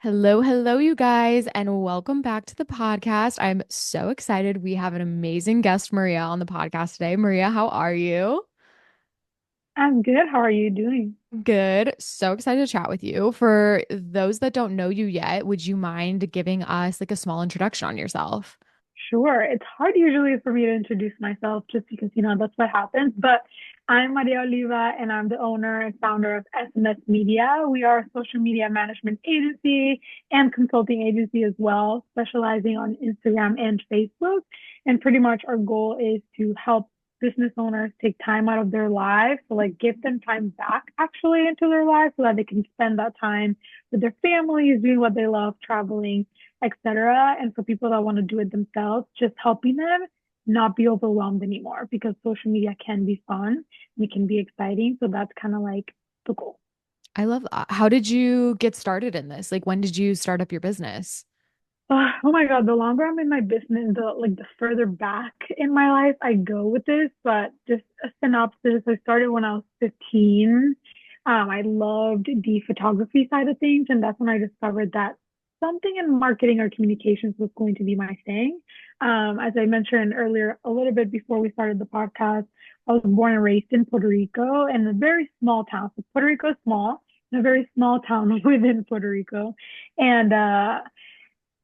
Hello, hello, you guys, and welcome back to the podcast. I'm so excited. We have an amazing guest, Maria, on the podcast today. Maria, how are you? I'm good. How are you doing? Good. So excited to chat with you. For those that don't know you yet, would you mind giving us like a small introduction on yourself? Sure. It's hard usually for me to introduce myself just because, that's what happens. But I'm Maria Oliva and I'm the owner and founder of SMS Media. We are a social media management agency and consulting agency as well, specializing on Instagram and Facebook. And pretty much our goal is to help business owners take time out of their lives, so like give them time back actually into their lives so that they can spend that time with their families, doing what they love, traveling, etc. And for people that want to do it themselves, just helping them not be overwhelmed anymore because social media can be fun and it can be exciting. So that's kind of like the goal. I love that. How did you get started in this? Like, when did you start up your business? Oh my God, the longer I'm in my business, the further back in my life I go with this. But just a synopsis, I started when I was 15. I loved the photography side of things, and that's when I discovered that something in marketing or communications was going to be my thing. As I mentioned earlier, a little bit before we started the podcast, I was born and raised in Puerto Rico in a very small town. So Puerto Rico is small, in a very small town within Puerto Rico. And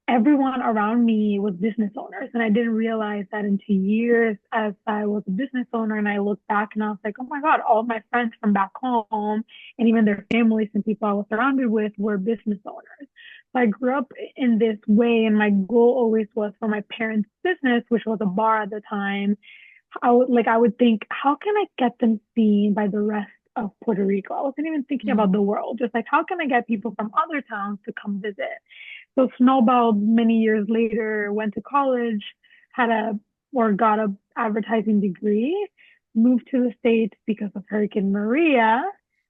everyone around me was business owners. And I didn't realize that into years as I was a business owner. And I looked back and I was like, oh my God, all of my friends from back home and even their families and people I was surrounded with were business owners. So I grew up in this way. And my goal always was for my parents' business, which was a bar at the time. I would think, how can I get them seen by the rest of Puerto Rico? I wasn't even thinking about Mm. the world, just like how can I get people from other towns to come visit? So snowballed many years later, went to college, had a or got a advertising degree, moved to the States because of Hurricane Maria,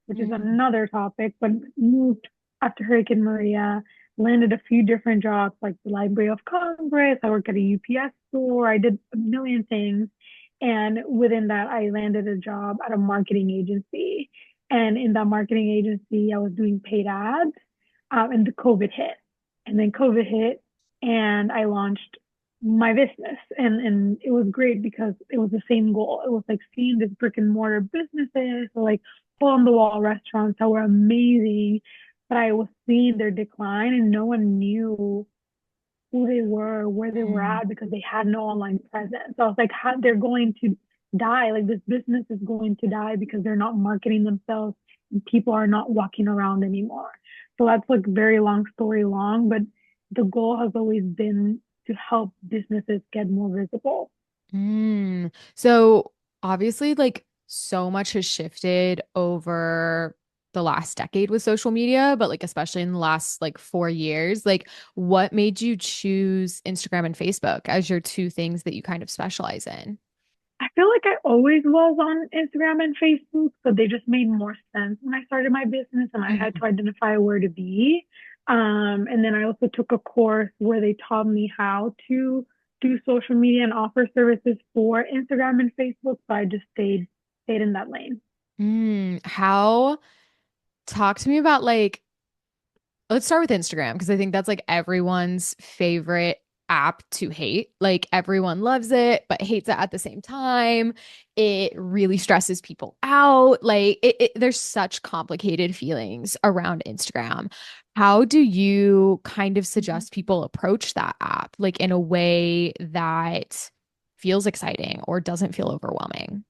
which is Mm. another topic, but moved after Hurricane Maria, landed a few different jobs like the Library of Congress. I worked at a UPS store. I did a million things. And within that, I landed a job at a marketing agency. And in that marketing agency, I was doing paid ads. And the COVID hit. And then COVID hit and I launched my business. And it was great because it was the same goal. It was like seeing this brick and mortar businesses or like hole on the wall restaurants that were amazing. But I was seeing their decline and no one knew who they were, where they were Mm. at because they had no online presence. So I was like, how they're going to die. Like this business is going to die because they're not marketing themselves and people are not walking around anymore. So that's like very long story long, but the goal has always been to help businesses get more visible. Mm. So obviously, like so much has shifted over the last decade with social media, but like especially in the last like 4 years, like what made you choose Instagram and Facebook as your two things that you kind of specialize in? I feel like I always was on Instagram and Facebook, but they just made more sense when I started my business and I had Mhm. to identify where to be. And then I also took a course where they taught me how to do social media and offer services for Instagram and Facebook. So I just stayed in that lane. How talk to me about like let's start with Instagram because I think that's like everyone's favorite app to hate. Like everyone loves it, but hates it at the same time. It really stresses people out. Like there's such complicated feelings around Instagram. How do you kind of Mhm. suggest people approach that app like in a way that feels exciting or doesn't feel overwhelming?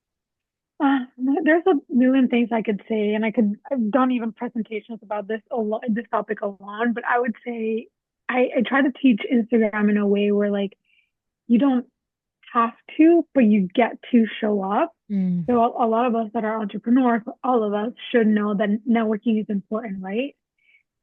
Uh, there's a million things I could say, and I've done even presentations about this topic alone, but I would say I try to teach Instagram in a way where like you don't have to, but you get to show up. Mm. So a lot of us that are entrepreneurs, all of us should know that networking is important, right?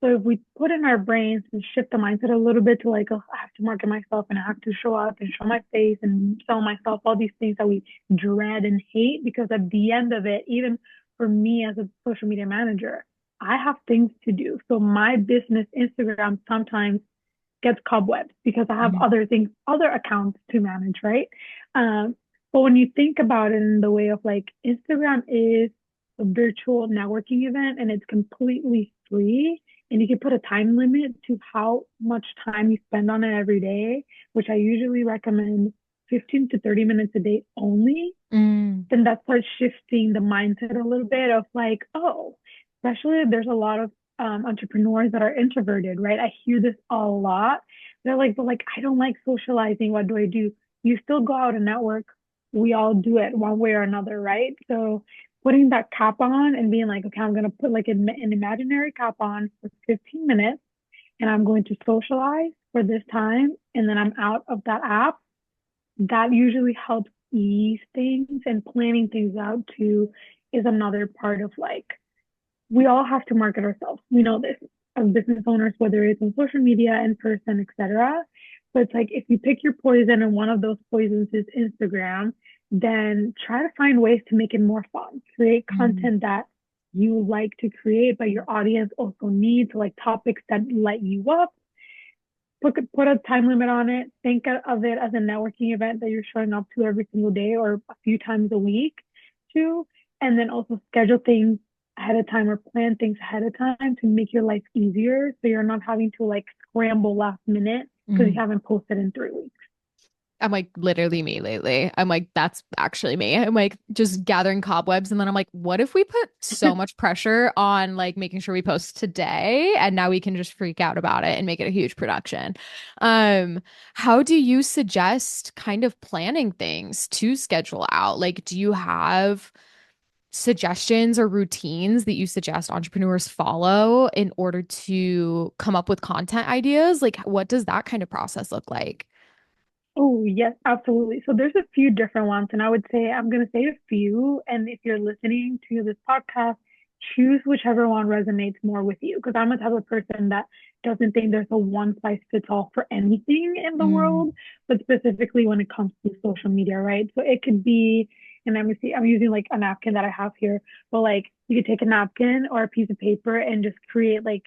So if we put in our brains and shift the mindset a little bit to like, oh, I have to market myself and I have to show up and show my face and sell myself, all these things that we dread and hate, because at the end of it, even for me as a social media manager, I have things to do. So my business Instagram sometimes gets cobwebs because I have Mm. other things, other accounts to manage, right? Um, but when you think about it in the way of like Instagram is a virtual networking event and it's completely free and you can put a time limit to how much time you spend on it every day, which I usually recommend 15 to 30 minutes a day only, Mm, then that starts shifting the mindset a little bit of like, oh, especially if there's a lot of entrepreneurs that are introverted, right? I hear this a lot. They're like, but like, I don't like socializing. What do I do? You still go out and network. We all do it one way or another, right? So putting that cap on and being like, okay, I'm going to put like an imaginary cap on for 15 minutes and I'm going to socialize for this time. And then I'm out of that app. That usually helps ease things, and planning things out too is another part of like, we all have to market ourselves. We know this as business owners, whether it's on social media, in person, etc. But it's like if you pick your poison and one of those poisons is Instagram, then try to find ways to make it more fun. Create mm, content that you like to create, but your audience also needs, like topics that light you up. Put a time limit on it. Think of it as a networking event that you're showing up to every single day or a few times a week too. And then also schedule things ahead of time or plan things ahead of time to make your life easier so you're not having to like scramble last minute because mm. you haven't posted in 3 weeks. I'm like literally me lately. I'm like, that's actually me. I'm like just gathering cobwebs. And then I'm like, what if we put so much pressure on like making sure we post today and now we can just freak out about it and make it a huge production? Um, how do you suggest kind of planning things to schedule out? Like, do you have suggestions or routines that you suggest entrepreneurs follow in order to come up with content ideas? Like, what does that kind of process look like? Oh, yes, absolutely. So there's a few different ones, and I would say I'm going to say a few. And if you're listening to this podcast, choose whichever one resonates more with you. Because I'm the type of person that doesn't think there's a one size fits all for anything in the Mm, world, but specifically when it comes to social media, right? So it could be, and let me see, I'm using like a napkin that I have here, but like you could take a napkin or a piece of paper and just create like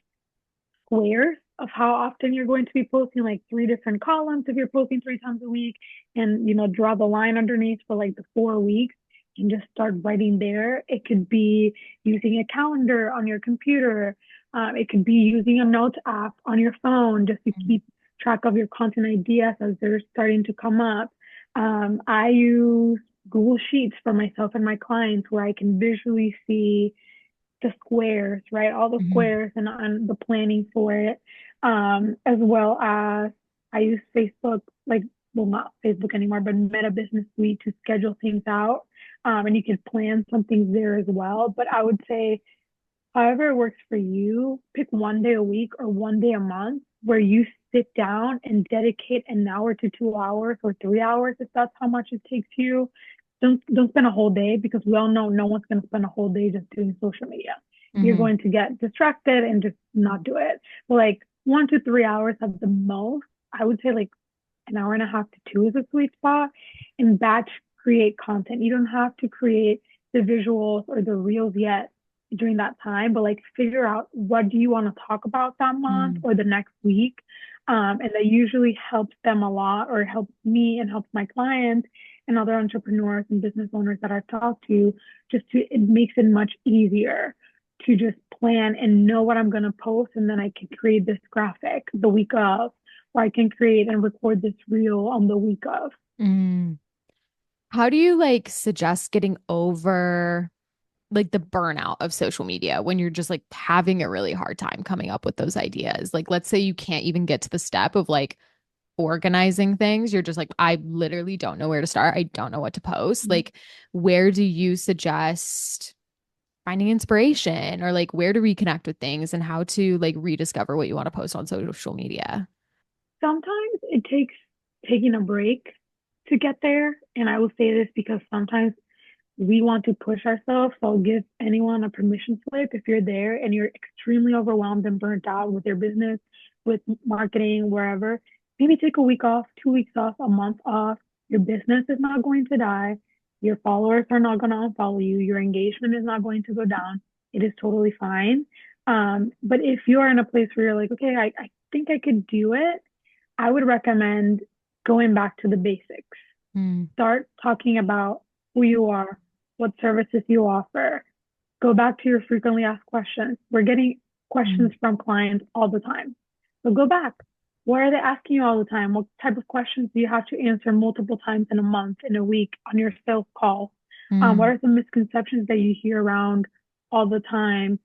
squares of how often you're going to be posting, like three different columns if you're posting 3 times a week, and draw the line underneath for like the 4 weeks and just start writing there. It could be using a calendar on your computer. It could be using a notes app on your phone just to keep track of your content ideas as they're starting to come up. I use Google Sheets for myself and my clients where I can visually see the squares, right? All the mhm, squares and the planning for it. As well as I use Facebook, like, well, not Facebook anymore, but Meta Business Suite to schedule things out. And you can plan some things there as well. But I would say, however it works for you, pick one day a week or one day a month where you sit down and dedicate an hour to 2 hours or 3 hours if that's how much it takes you. Don't spend a whole day because we all know no one's going to spend a whole day just doing social media. You're mhm, going to get distracted and just not do it. But like 1 to 3 hours at the most, I would say like an hour and a half to two is a sweet spot. And batch create content. You don't have to create the visuals or the reels yet during that time, but like figure out what do you want to talk about that month mm. or the next week. And that usually helps them a lot, or helps me and helps my clients and other entrepreneurs and business owners that I've talked to. It makes it much easier to just plan and know what I'm going to post. And then I can create this graphic the week of, or I can create and record this reel on the week of. Mm. How do you like suggest getting over like the burnout of social media when you're just like having a really hard time coming up with those ideas? Like, let's say you can't even get to the step of like organizing things. You're just like, I literally don't know where to start. I don't know what to post. Like, where do you suggest finding inspiration or like where to reconnect with things and how to like rediscover what you want to post on social media? Sometimes it takes taking a break to get there. And I will say this because sometimes we want to push ourselves. So I'll give anyone a permission slip if you're there and you're extremely overwhelmed and burnt out with your business, with marketing, wherever. Maybe take a week off, 2 weeks off, a month off. Your business is not going to die. Your followers are not going to unfollow you. Your engagement is not going to go down. It is totally fine. But if you are in a place where you're like, okay, I think I could do it, I would recommend going back to the basics. Mm, Start talking about who you are, what services you offer. Go back to your frequently asked questions. We're getting questions from clients all the time. So go back. What are they asking you all the time? What type of questions do you have to answer multiple times in a month, in a week, on your sales call? What Mm, are some misconceptions that you hear around all the time?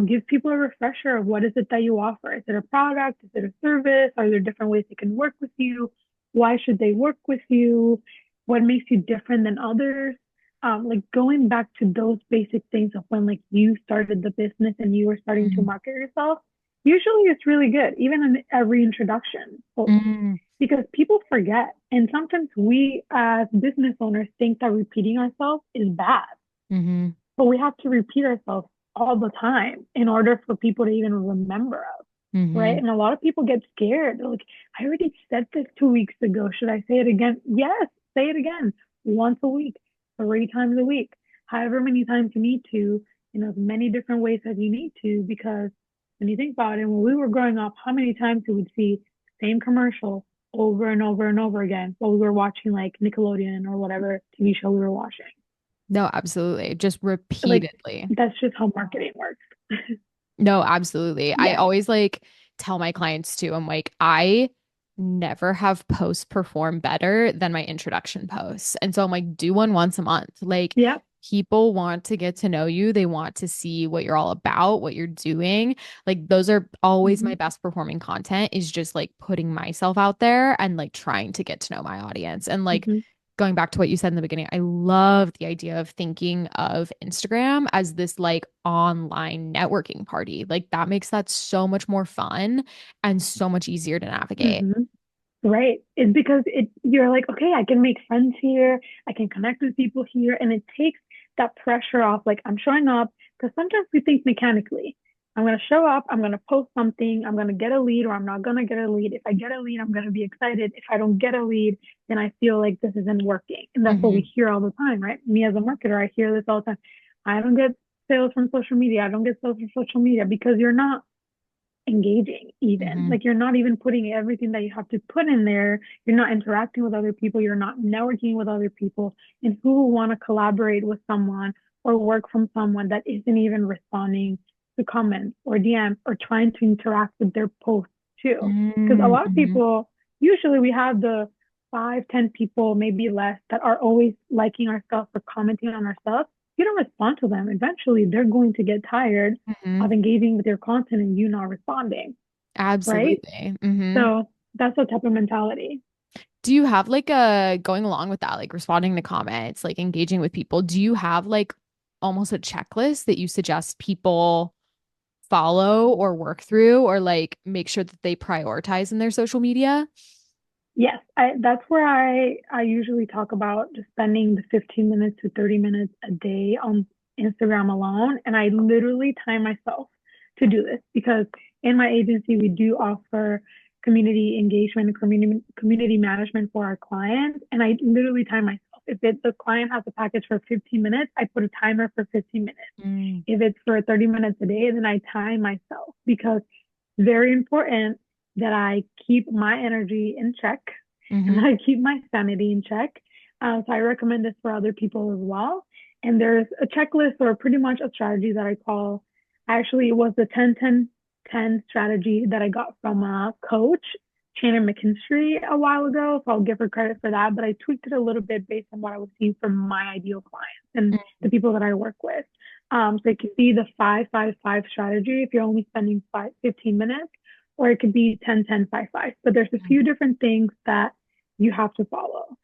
Give people a refresher of what is it that you offer. Is it a product? Is it a service? Are there different ways they can work with you? Why should they work with you? What makes you different than others? Like going back to those basic things of when like you started the business and you were starting to mm, market yourself, usually it's really good, even in a reintroduction post, mm, because people forget. And sometimes we as business owners think that repeating ourselves is bad, mhm, but we have to repeat ourselves all the time in order for people to even remember us, right? mhm. And a lot of people get scared. They're like, I already said this 2 weeks ago. Should I say it again? Yes, say it again once a week, 3 times a week, however many times you need to, in as many different ways as you need to, because when you think about it, when we were growing up, how many times we would see the same commercial over and over and over again while we were watching like Nickelodeon or whatever TV show we were watching? No, absolutely. Just Like, repeatedly. that's just how marketing works. No, absolutely. I Yes. always like tell my clients too, I'm like, I never have posts perform better than my introduction posts. And so I'm like, do one once a month. Like, Yep. people want to get to know you. They want to see what you're all about, what you're doing. Like, those are always Mm-hmm. my best performing content, is just like putting myself out there and like trying to get to know my audience. And like, Mm-hmm. going back to what you said in the beginning, I love the idea of thinking of Instagram as this like online networking party. Like that makes that so much more fun and so much easier to navigate. Mm-hmm. Right. It's because you're like, okay, I can make friends here, I can connect with people here, and it takes that pressure off. Like I'm showing up because sometimes we think mechanically. I'm gonna show up, I'm gonna post something, I'm gonna get a lead, or I'm not gonna get a lead. If I get a lead, I'm gonna be excited. If I don't get a lead, then I feel like this isn't working. And that's what we Hmm. hear all the time, right? Me as a marketer, I hear this all the time. I don't get sales from social media. I don't get sales from social media because you're not engaging even, Hmm. like you're not even putting everything that you have to put in there. You're not interacting with other people, you're not networking with other people, and who want to collaborate with someone or work from someone that isn't even responding to comments or DMs or trying to interact with their posts too? Because a lot of Hmm. people, usually we have the 5, 10 people, maybe less, that are always liking our stuff or commenting on our stuff. You don't respond to them, eventually they're going to get tired Hmm. of engaging with your content and you not responding, right? Absolutely. Hmm. So that's the type of mentality. Do you have like a, going along with that, like responding to comments, like engaging with people? Do you have like almost a checklist that you suggest people follow or work through, or like make sure that they prioritize in their social media? Yes, that's where I usually talk about just spending the 15 minutes to 30 minutes a day on Instagram alone. And I literally time myself to do this because in my agency, we do offer community engagement and community management for our clients. And I literally time myself. If the client has a package for 15 minutes, I put a timer for 15 minutes. Mm, If it's for 30 minutes a day, then I time myself because it's very important that I keep my energy in check and hmm. that I keep my sanity in check. So I recommend this for other people as well. And there's a checklist or pretty much a strategy that I call, actually, it was the 10-10-10 strategy that I got from a coach, Shannon McKinstry, a while ago. So I'll give her credit for that. But I tweaked it a little bit based on what I was seeing from my ideal clients and the people that I work with. So it could be the 5-5-5 strategy if you're only spending 15 minutes, or it could be 10-10-5-5. But there's a few different things that you have to follow.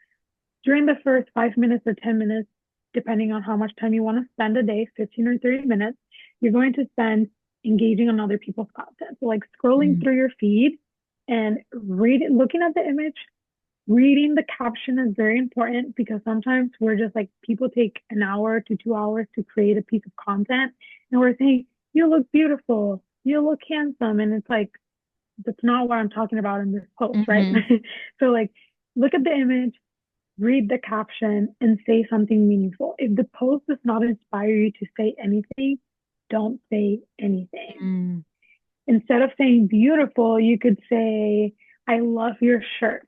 During the first 5 minutes or 10 minutes, depending on how much time you want to spend a day, 15 or 30 minutes, you're going to spend engaging on other people's content. So, like scrolling Mm, through your feed and looking at the image, reading the caption is very important because sometimes we're just like, people take an hour to 2 hours to create a piece of content, and we're saying, you look beautiful, you look handsome. And it's like, that's not what I'm talking about in this post, right? mhm, So, like, look at the image, read the caption, and say something meaningful. If the post does not inspire you to say anything, don't say anything. mm, Instead of saying beautiful, you could say, I love your shirt.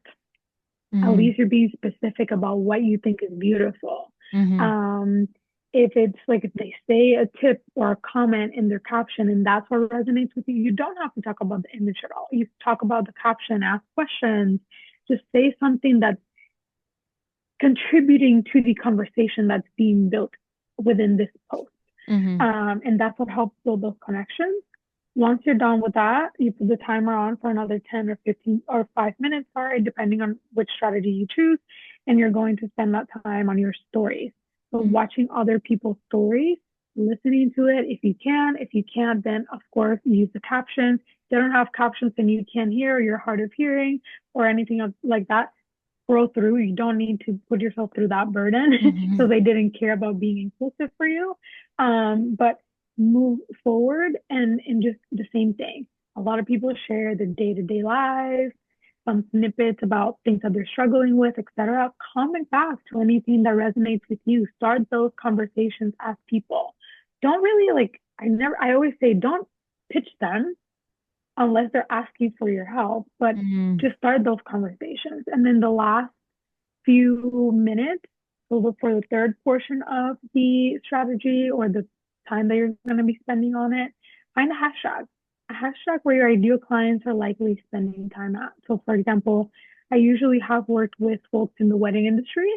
At mm, least you're being specific about what you think is beautiful. mhm, Um, If it's like if they say a tip or a comment in their caption and that's what resonates with you, you don't have to talk about the image at all. You talk about the caption, ask questions, just say something that's contributing to the conversation that's being built within this post. Mm-hmm. And that's what helps build those connections. Once you're done with that, you put the timer on for another 10 or 15 or 5 minutes, sorry, depending on which strategy you choose. And you're going to spend that time on your stories. So watching other people's stories, listening to it if you can. If you can't, then of course use the captions. They don't have captions and you can't hear or you're hard of hearing or anything like that. Scroll through. You don't need to put yourself through that burden Mm-hmm. so they didn't care about being inclusive for you. But move forward and just the same thing. A lot of people share their day-to-day lives, some snippets about things that they're struggling with, etc. Comment back to anything that resonates with you. Start those conversations as people. Don't really like I always say don't pitch them unless they're asking for your help, but Mm-hmm. just start those conversations. And then the last few minutes, so for the third portion of the strategy or the time that you're going to be spending on it, find a hashtag where your ideal clients are likely spending time at. So, for example, I usually have worked with folks in the wedding industry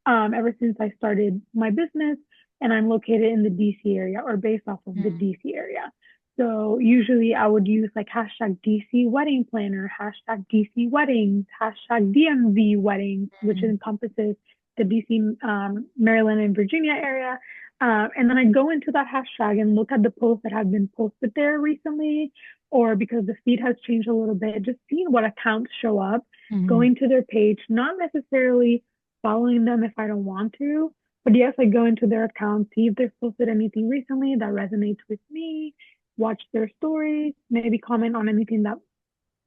ever since I started my business, and I'm located in the DC area or based off of the DC area. So usually I would use like hashtag DC wedding planner, hashtag DC weddings, hashtag DMV weddings, which encompasses the DC, Maryland, and Virginia area. And then I go into that hashtag and look at the posts that have been posted there recently, or because the feed has changed a little bit, just seeing what accounts show up, Mm-hmm. going to their page, not necessarily following them if I don't want to, but yes, I go into their account, see if they've posted anything recently that resonates with me, watch their stories, maybe comment on anything that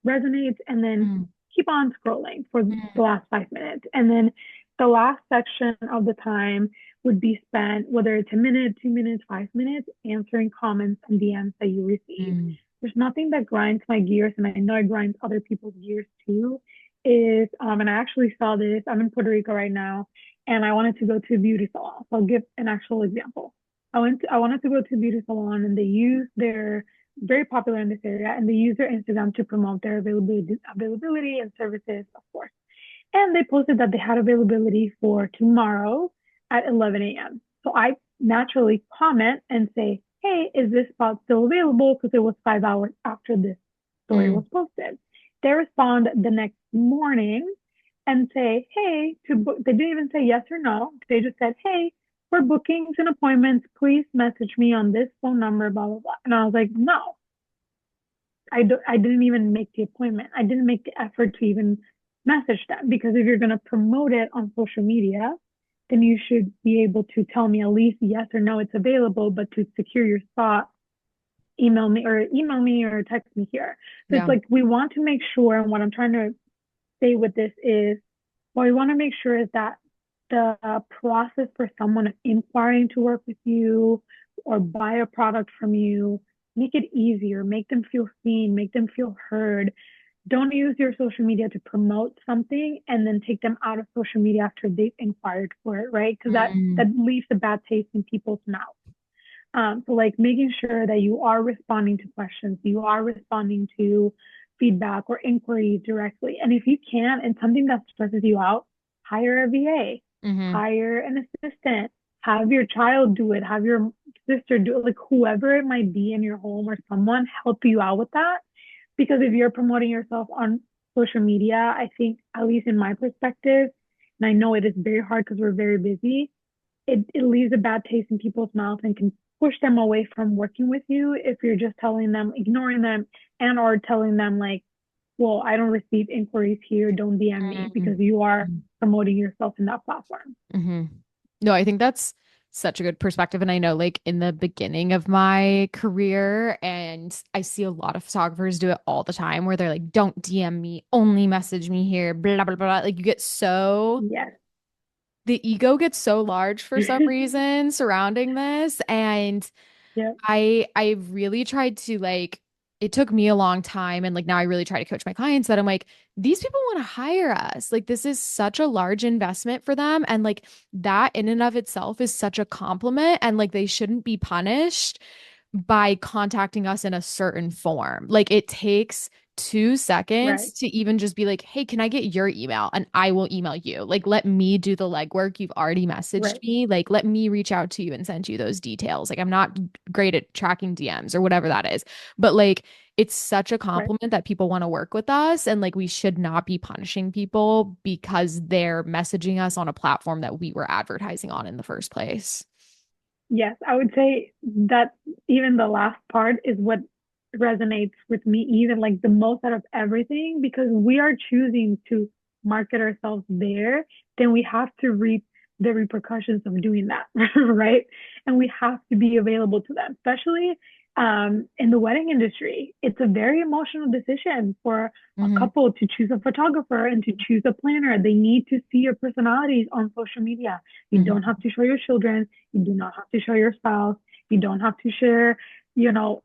resonates, and then Mm-hmm. keep on scrolling for the last 5 minutes. And then the last section of the time would be spent, whether it's a minute, 2 minutes, 5 minutes, answering comments and DMs that you receive. Mm-hmm. There's nothing that grinds my gears, and I know it grinds other people's gears too. And I actually saw this. I'm in Puerto Rico right now, and I wanted to go to a beauty salon. So I'll give an actual example. I wanted to go to a beauty salon, and they use their very popular in this area, and they use their Instagram to promote their availability and services, of course. And they posted that they had availability for tomorrow at 11 a.m. So I naturally comment and say, hey, is this spot still available? Because it was 5 hours after this story was posted. They respond the next morning and say, hey, to book. They didn't even say yes or no. They just said, hey, for bookings and appointments, please message me on this phone number, blah, blah, blah. And I was like, no, I didn't even make the appointment. I didn't make the effort to even message them because if you're going to promote it on social media, then you should be able to tell me at least yes or no, it's available, but to secure your spot, email me or text me here. So it's Yeah. like we want to make sure, and what I'm trying to say with this is, what we want to make sure is that the process for someone inquiring to work with you or buy a product from you, make it easier, make them feel seen, make them feel heard. Don't use your social media to promote something and then take them out of social media after they've inquired for it, right? Because that leaves a bad taste in people's mouths. So like making sure that you are responding to questions, you are responding to feedback or inquiries directly. And if you can, and something that stresses you out, hire a VA, Mm-hmm. hire an assistant, have your child do it, have your sister do it, like whoever it might be in your home or someone help you out with that. Because if you're promoting yourself on social media, I think, at least in my perspective, and I know it is very hard because we're very busy, it leaves a bad taste in people's mouth and can push them away from working with you if you're just telling them, ignoring them, and or telling them like, well, I don't receive inquiries here, don't DM me because you are promoting yourself in that platform. Mm-hmm. No, I think that's such a good perspective. And I know, like, in the beginning of my career, and I see a lot of photographers do it all the time where they're like, don't DM me, only message me here, blah, blah, blah. Like, you get so, Yes. the ego gets so large for some reason surrounding this. And Yep. I really tried to, like, it took me a long time. And like now I really try to coach my clients that I'm like, these people want to hire us. Like this is such a large investment for them. And like that in and of itself is such a compliment. And like they shouldn't be punished by contacting us in a certain form. Like it takes 2 seconds Right, to even just be like, hey, can I get your email? And I will email you. Like, let me do the legwork. You've already messaged right, me. Like, let me reach out to you and send you those details. Like, I'm not great at tracking DMs or whatever that is. But like, it's such a right. compliment that people want to work with us. And like, we should not be punishing people because they're messaging us on a platform that we were advertising on in the first place. Yes, I would say that even the last part is what resonates with me even like the most out of everything because we are choosing to market ourselves there, then we have to reap the repercussions of doing that, right? And we have to be available to them, especially in the wedding industry. It's a very emotional decision for a Hmm. couple to choose a photographer and to choose a planner. They need to see your personalities on social media. You don't Hmm. have to show your children. You do not have to show your spouse. You don't have to share,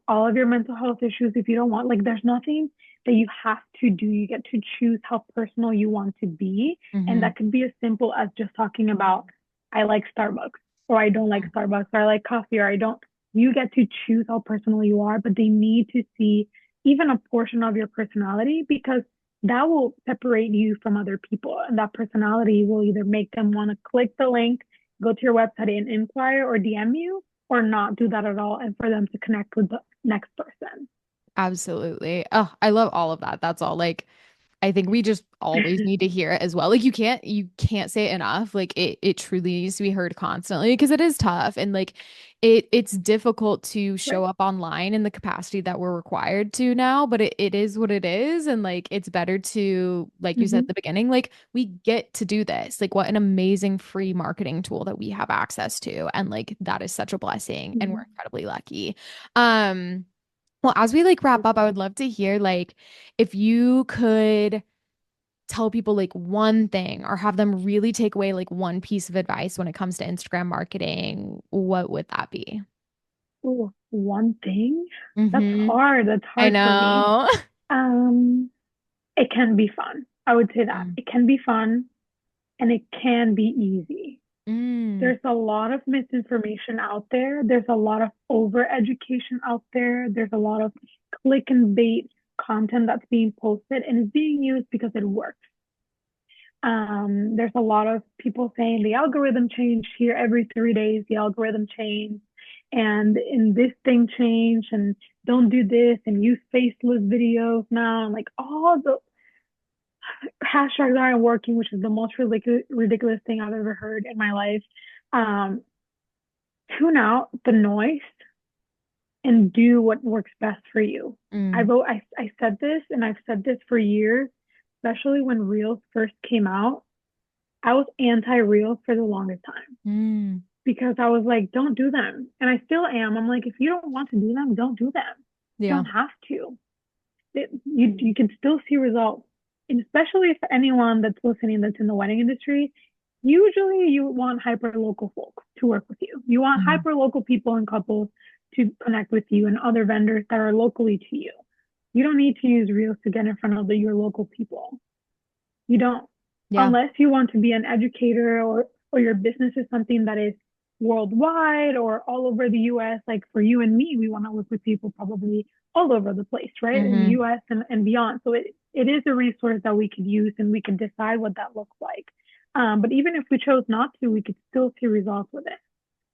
all of your mental health issues if you don't want. Like, there's nothing that you have to do. You get to choose how personal you want to be. And Hmm. that could be as simple as just talking about, I like Starbucks, or I don't like Starbucks, or I like coffee, or I don't. You get to choose how personal you are, but they need to see even a portion of your personality because that will separate you from other people. And that personality will either make them want to click the link, go to your website and inquire or DM you, or not do that at all and for them to connect with the next person. Absolutely. Oh, I love all of that. That's all. Like, I think we just always need to hear it as well. Like you can't say it enough. Like it truly needs to be heard constantly because it is tough and like it's difficult to show Right. up online in the capacity that we're required to now, but it is what it is. And like it's better to, like you said at Mm-hmm. the beginning, like we get to do this. Like what an amazing free marketing tool that we have access to. And like that is such a blessing and we're Mm-hmm. incredibly lucky. Um well, as we like wrap up, I would love to hear like if you could tell people like one thing or have them really take away like one piece of advice when it comes to Instagram marketing, what would that be? Ooh, one thing? That's Mm-hmm. hard. That's I hard for me. know. Um, it can be fun. I would say that. Mm. It can be fun and it can be easy. Mm. There's a lot of misinformation out there. There's a lot of over education out there. There's a lot of click and bait content that's being posted and it's being used because it works. There's a lot of people saying the algorithm changed here every 3 days, the algorithm changed, and in this thing changed, and don't do this, and use faceless videos now, and like all the hashtags aren't working, which is the most ridiculous thing I've ever heard in my life. Um, Tune out the noise and do what works best for you. Mm. I said this, and I've said this for years, especially when Reels first came out. I was anti Reels for the longest time Mm. because I was like, don't do them. And I still am. I'm like, if you don't want to do them, don't do them. You Yeah. don't have to. You can still see results. And especially for anyone that's listening that's in the wedding industry, usually you want hyper local folks to work with you. You want Mhm. hyper local people and couples to connect with you and other vendors that are locally to you. You don't need to use Reels to get in front of your local people. You don't, Yeah. unless you want to be an educator or your business is something that is worldwide or all over the US. Like for you and me, we want to work with people probably all over the place, right? In the Hmm. US and beyond. So it is a resource that we could use and we could decide what that looks like. But even if we chose not to, we could still see results with it.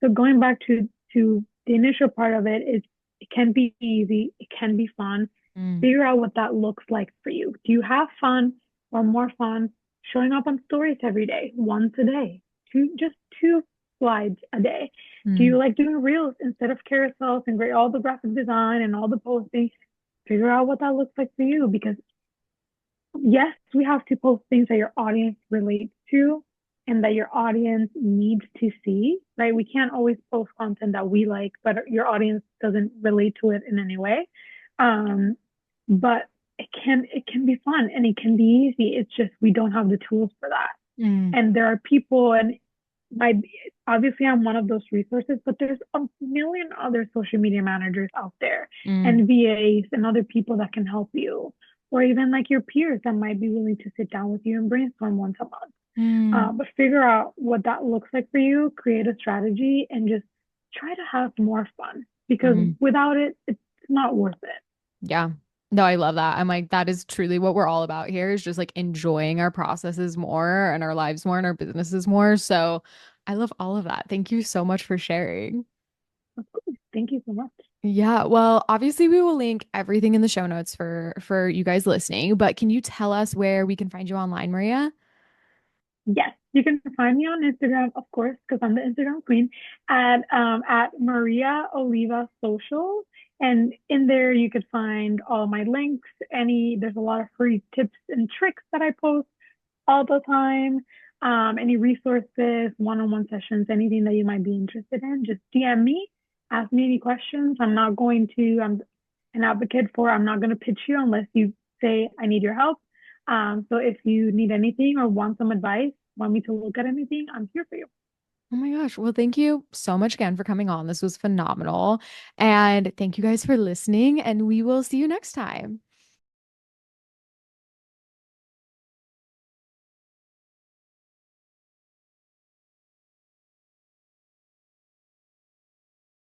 So going back to the initial part of it is it can be easy, it can be fun. Mm. Figure out what that looks like for you. Do you have fun or more fun showing up on stories every day, once a day, two slides a day? Do Mm. you like doing reels instead of carousels and all the graphic design and all the posting? Figure out what that looks like for you because yes, we have to post things that your audience relates to and that your audience needs to see, right? We can't always post content that we like, but your audience doesn't relate to it in any way. Um, but it can be fun and it can be easy. It's just we don't have the tools for that. Mm. And there are people and my obviously I'm one of those resources, but there's a million other social media managers out there Mm, and VAs and other people that can help you, or even like your peers that might be willing to sit down with you and brainstorm once a month. mm, But figure out what that looks like for you, create a strategy, and just try to have more fun because mm. without it, it's not worth it. Yeah. No, I love that. I'm like, that is truly what we're all about here is just like enjoying our processes more and our lives more and our businesses more. So I love all of that. Thank you so much for sharing. Thank you so much. Yeah, well, obviously we will link everything in the show notes for you guys listening, but can you tell us where we can find you online, Maria? Yes, you can find me on Instagram, of course, because I'm the Instagram queen, at Maria Oliva Social. And in there, you could find all my links. There's a lot of free tips and tricks that I post all the time. Any resources, one-on-one sessions, anything that you might be interested in, just DM me, ask me any questions. I'm an advocate for, I'm not going to pitch you unless you say, I need your help. So if you need anything or want some advice, want me to look at anything, I'm here for you. Oh my gosh. Well, thank you so much again for coming on. This was phenomenal. And thank you guys for listening, and we will see you next time.